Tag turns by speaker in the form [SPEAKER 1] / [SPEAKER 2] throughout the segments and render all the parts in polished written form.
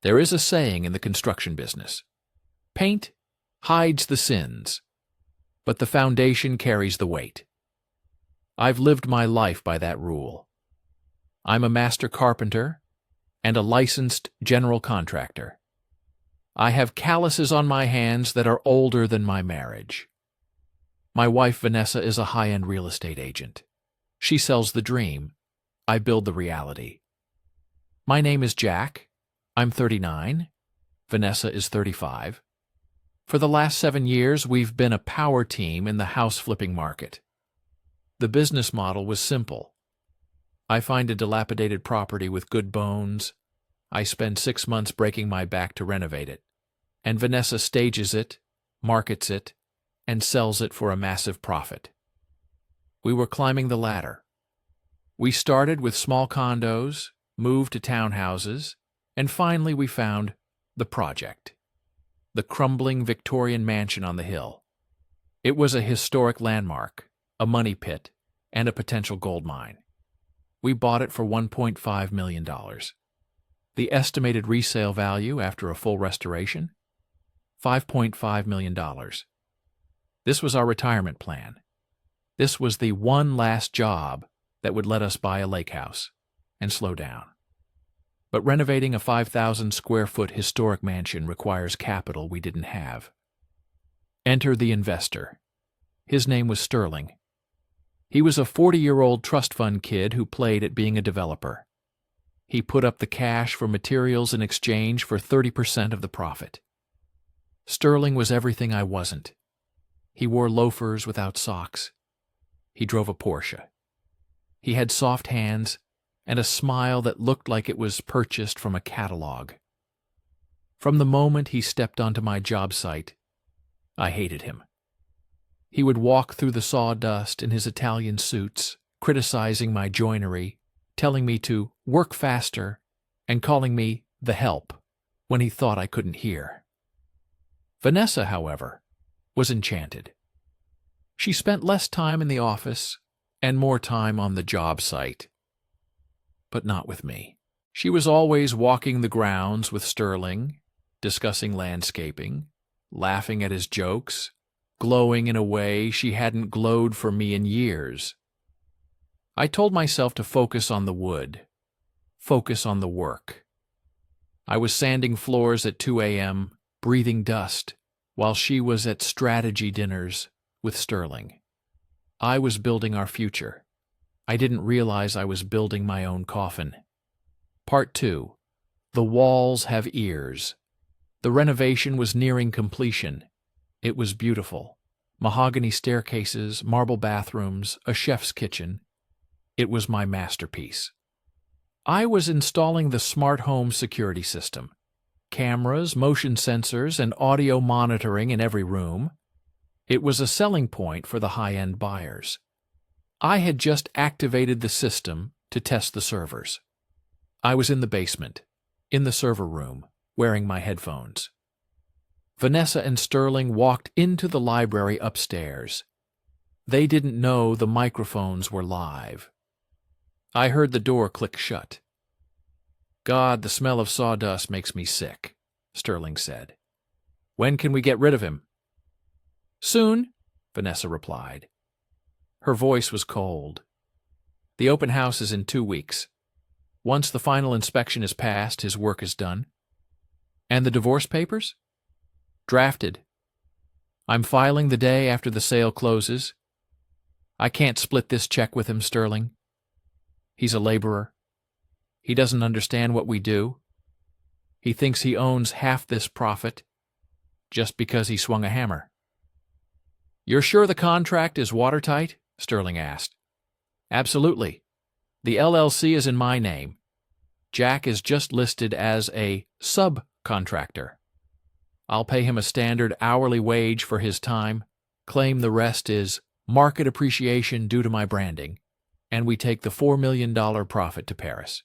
[SPEAKER 1] There is a saying in the construction business: paint hides the sins, but the foundation carries the weight. I've lived my life by that rule. I'm a master carpenter and a licensed general contractor. I have calluses on my hands that are older than my marriage. My wife Vanessa is a high-end real estate agent. She sells the dream. I build the reality. My name is Jack. I'm 39. Vanessa is 35. For the last 7 years, we've been a power team in the house-flipping market. The business model was simple. I find a dilapidated property with good bones. I spend 6 months breaking my back to renovate it, and Vanessa stages it, markets it, and sells it for a massive profit. We were climbing the ladder. We started with small condos, moved to townhouses, and finally we found the project, the crumbling Victorian mansion on the hill. It was a historic landmark, a money pit, and a potential gold mine. We bought it for $1.5 million. The estimated resale value after a full restoration? $5.5 million. This was our retirement plan. This was the one last job that would let us buy a lake house and slow down. But renovating a 5,000 square foot historic mansion requires capital we didn't have. Enter the investor. His name was Sterling. He was a 40-year-old trust fund kid who played at being a developer. He put up the cash for materials in exchange for 30% of the profit. Sterling was everything I wasn't. He wore loafers without socks. He drove a Porsche. He had soft hands and a smile that looked like it was purchased from a catalog. From the moment he stepped onto my job site, I hated him. He would walk through the sawdust in his Italian suits, criticizing my joinery, telling me to work faster, and calling me the help when he thought I couldn't hear. Vanessa, however, was enchanted. She spent less time in the office and more time on the job site. But not with me. She was always walking the grounds with Sterling, discussing landscaping, laughing at his jokes, glowing in a way she hadn't glowed for me in years. I told myself to focus on the wood, focus on the work. I was sanding floors at 2 a.m., breathing dust, while she was at strategy dinners with Sterling. I was building our future. I didn't realize I was building my own coffin. Part 2. The walls have ears. The renovation was nearing completion. It was beautiful. Mahogany staircases, marble bathrooms, a chef's kitchen. It was my masterpiece. I was installing the smart home security system. Cameras, motion sensors, and audio monitoring in every room. It was a selling point for the high-end buyers. I had just activated the system to test the servers. I was in the basement, in the server room, wearing my headphones. Vanessa and Sterling walked into the library upstairs. They didn't know the microphones were live. I heard the door click shut. "God, the smell of sawdust makes me sick," Sterling said. "When can we get rid of him?" "Soon," Vanessa replied. Her voice was cold. "The open house is in 2 weeks. Once the final inspection is passed, his work is done." "And the divorce papers?" "Drafted. I'm filing the day after the sale closes. I can't split this check with him, Sterling. He's a laborer. He doesn't understand what we do. He thinks he owns half this profit just because he swung a hammer." "You're sure the contract is watertight?" Sterling asked. "Absolutely. The LLC is in my name. Jack is just listed as a subcontractor. I'll pay him a standard hourly wage for his time, claim the rest is market appreciation due to my branding, and we take the $4 million profit to Paris."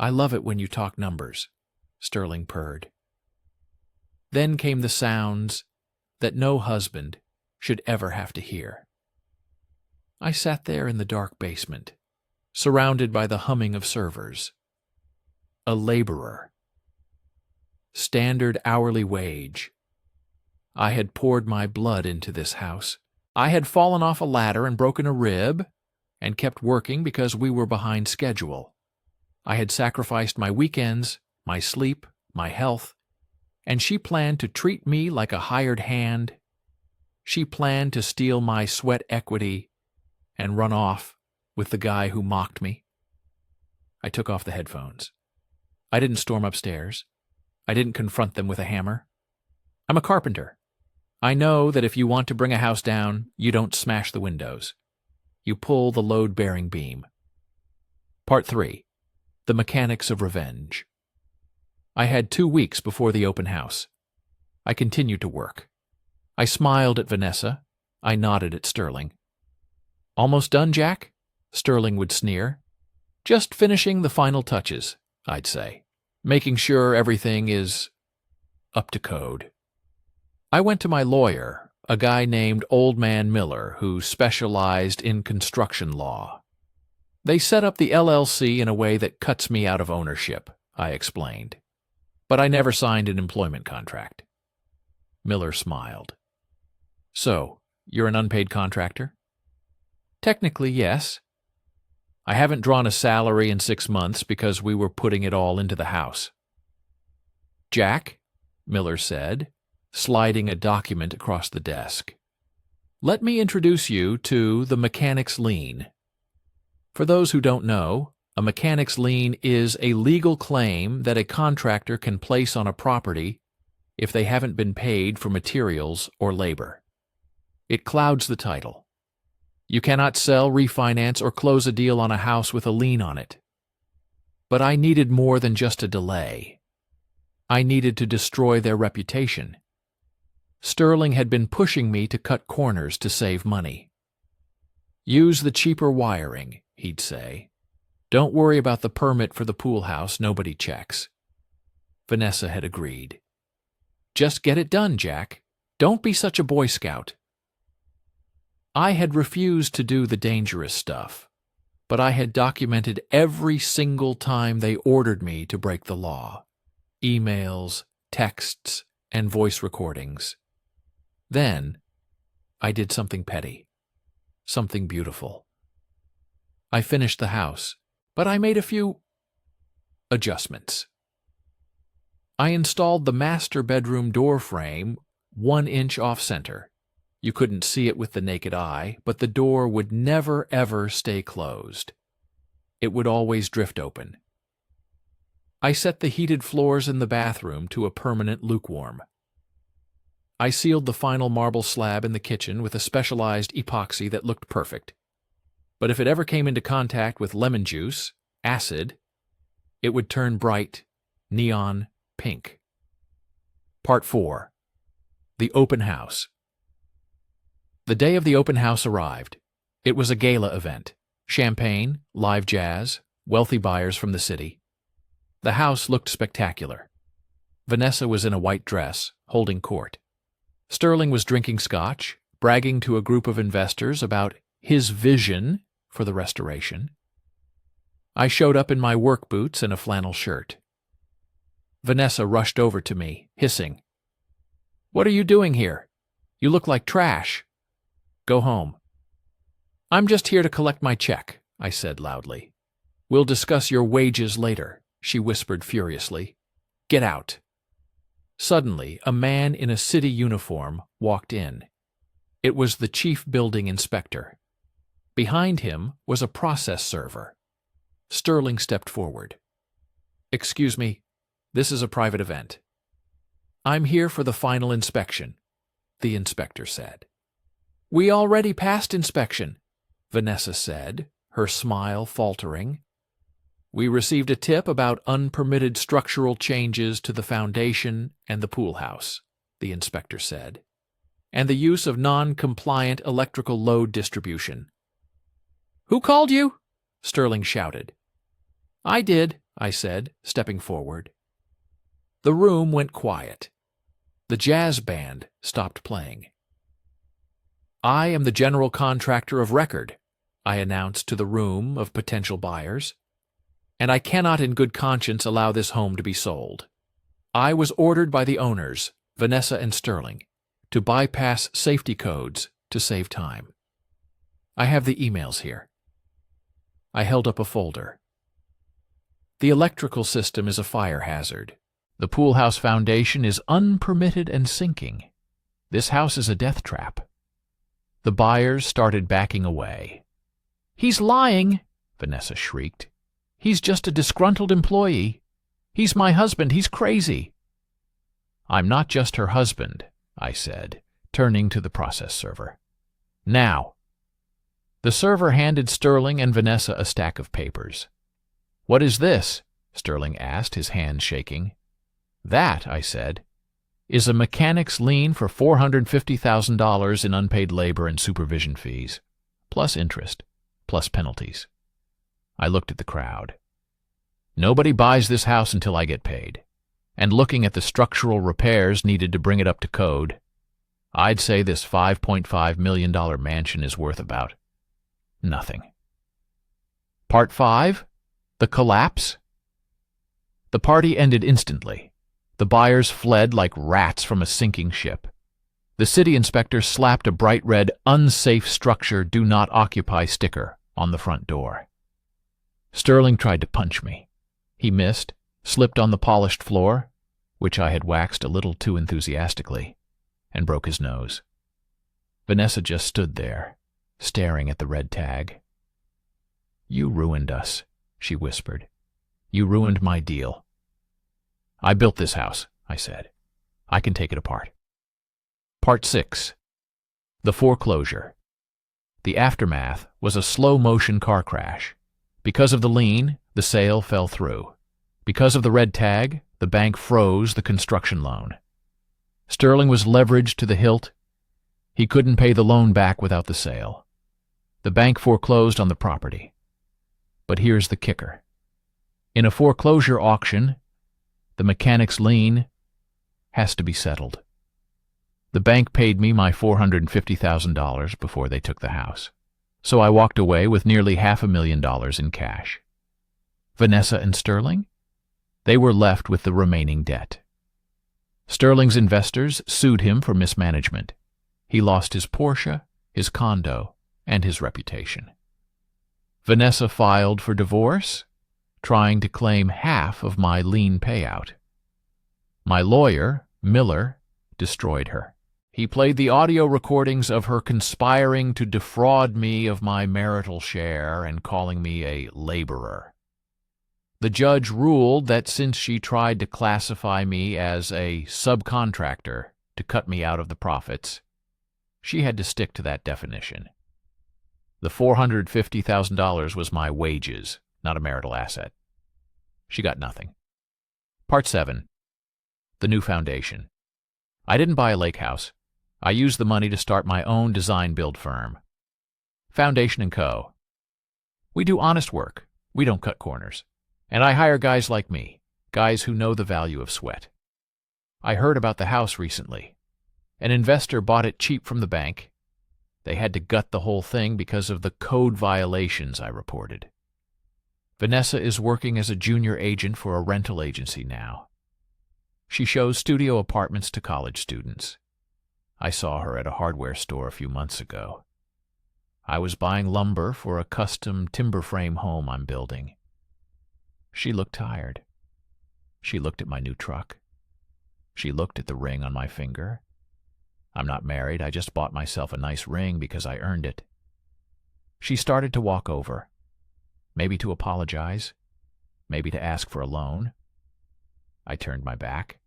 [SPEAKER 1] "I love it when you talk numbers," Sterling purred. Then came the sounds that no husband should ever have to hear. I sat there in the dark basement, surrounded by the humming of servers. A laborer. standard hourly wage. I had poured my blood into this house. I had fallen off a ladder and broken a rib, and kept working because we were behind schedule. I had sacrificed my weekends, my sleep, my health, and she planned to treat me like a hired hand. She planned to steal my sweat equity and run off with the guy who mocked me. I took off the headphones. I didn't storm upstairs. I didn't confront them with a hammer. I'm a carpenter. I know that if you want to bring a house down, you don't smash the windows. You pull the load-bearing beam. Part 3. The Mechanics of Revenge. I had 2 weeks before the open house. I continued to work. I smiled at Vanessa. I nodded at Sterling. "Almost done, Jack?" Sterling would sneer. "Just finishing the final touches," I'd say, "making sure everything is up to code." I went to my lawyer, a guy named Old Man Miller, who specialized in construction law. "They set up the LLC in a way that cuts me out of ownership," I explained. "But I never signed an employment contract." Miller smiled. "So, you're an unpaid contractor?" "Technically, yes. I haven't drawn a salary in 6 months because we were putting it all into the house." "Jack," Miller said, sliding a document across the desk, "let me introduce you to the mechanic's lien. For those who don't know, a mechanic's lien is a legal claim that a contractor can place on a property if they haven't been paid for materials or labor. It clouds the title. You cannot sell, refinance, or close a deal on a house with a lien on it. But I needed more than just a delay. I needed to destroy their reputation. Sterling had been pushing me to cut corners to save money. "Use the cheaper wiring," he'd say. "Don't worry about the permit for the pool house, nobody checks." Vanessa had agreed. "Just get it done, Jack. Don't be such a Boy Scout." I had refused to do the dangerous stuff, but I had documented every single time they ordered me to break the law. Emails, texts, and voice recordings. Then, I did something petty. Something beautiful. I finished the house, but I made a few adjustments. I installed the master bedroom door frame 1 inch off-center. You couldn't see it with the naked eye, but the door would never, ever stay closed. It would always drift open. I set the heated floors in the bathroom to a permanent lukewarm. I sealed the final marble slab in the kitchen with a specialized epoxy that looked perfect. But if it ever came into contact with lemon juice, acid, it would turn bright, neon pink. Part 4. The Open House. The day of the open house arrived. It was a gala event. Champagne, live jazz, wealthy buyers from the city. The house looked spectacular. Vanessa was in a white dress, holding court. Sterling was drinking scotch, bragging to a group of investors about his vision for the restoration. I showed up in my work boots and a flannel shirt. Vanessa rushed over to me, hissing, "What are you doing here? You look like trash. Go home." "I'm just here to collect my check," I said loudly. "We'll discuss your wages later," she whispered furiously. "Get out." Suddenly, a man in a city uniform walked in. It was the chief building inspector. Behind him was a process server. Sterling stepped forward. "Excuse me, this is a private event." "I'm here for the final inspection," the inspector said. "We already passed inspection," Vanessa said, her smile faltering. "We received a tip about unpermitted structural changes to the foundation and the pool house," the inspector said, "and the use of non-compliant electrical load distribution." "Who called you?" Sterling shouted. "I did," I said, stepping forward. The room went quiet. The jazz band stopped playing. "I am the general contractor of record," I announced to the room of potential buyers, "and I cannot in good conscience allow this home to be sold. I was ordered by the owners, Vanessa and Sterling, to bypass safety codes to save time. I have the emails here. I held up a folder. The electrical system is a fire hazard. The pool house foundation is unpermitted and sinking. This house is a death trap. The buyers started backing away. "He's lying," Vanessa shrieked. "He's just a disgruntled employee. He's my husband. He's crazy." "I'm not just her husband," I said, turning to the process server. "Now." The server handed Sterling and Vanessa a stack of papers. "What is this?" Sterling asked, his hands shaking. "That," I said, "is a mechanic's lien for $450,000 in unpaid labor and supervision fees, plus interest, plus penalties." I looked at the crowd. Nobody buys this house until I get paid. And looking at the structural repairs needed to bring it up to code, I'd say this $5.5 million mansion is worth about nothing. Part 5? The collapse? The party ended instantly. The buyers fled like rats from a sinking ship. The city inspector slapped a bright red, "Unsafe structure, do not occupy" sticker on the front door. Sterling tried to punch me. He missed, slipped on the polished floor, which I had waxed a little too enthusiastically, and broke his nose. Vanessa just stood there, staring at the red tag. "You ruined us," she whispered. "You ruined my deal." "I built this house," I said. "I can take it apart." Part 6. The foreclosure. The aftermath was a slow-motion car crash. Because of the lien, the sale fell through. Because of the red tag, the bank froze the construction loan. Sterling was leveraged to the hilt. He couldn't pay the loan back without the sale. The bank foreclosed on the property. But here's the kicker. In a foreclosure auction, the mechanic's lien has to be settled. The bank paid me my $450,000 before they took the house, so I walked away with nearly $500,000 in cash. Vanessa and Sterling? They were left with the remaining debt. Sterling's investors sued him for mismanagement. He lost his Porsche, his condo, and his reputation. Vanessa filed for divorce, trying to claim half of my lien payout. My lawyer, Miller, destroyed her. He played the audio recordings of her conspiring to defraud me of my marital share and calling me a laborer. The judge ruled that since she tried to classify me as a subcontractor to cut me out of the profits, she had to stick to that definition. The $450,000 was my wages, not a marital asset. She got nothing. Part 7. The new foundation. I didn't buy a lake house. I used the money to start my own design-build firm. Foundation & Co. We do honest work. We don't cut corners. And I hire guys like me, guys who know the value of sweat. I heard about the house recently. An investor bought it cheap from the bank. They had to gut the whole thing because of the code violations I reported. Vanessa is working as a junior agent for a rental agency now. She shows studio apartments to college students. I saw her at a hardware store a few months ago. I was buying lumber for a custom timber frame home I'm building. She looked tired. She looked at my new truck. She looked at the ring on my finger. I'm not married, I just bought myself a nice ring because I earned it. She started to walk over, maybe to apologize, maybe to ask for a loan. I turned my back.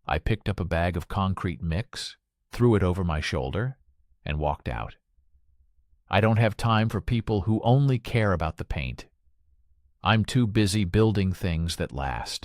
[SPEAKER 1] I picked up a bag of concrete mix, threw it over my shoulder, and walked out. I don't have time for people who only care about the paint. I'm too busy building things that last.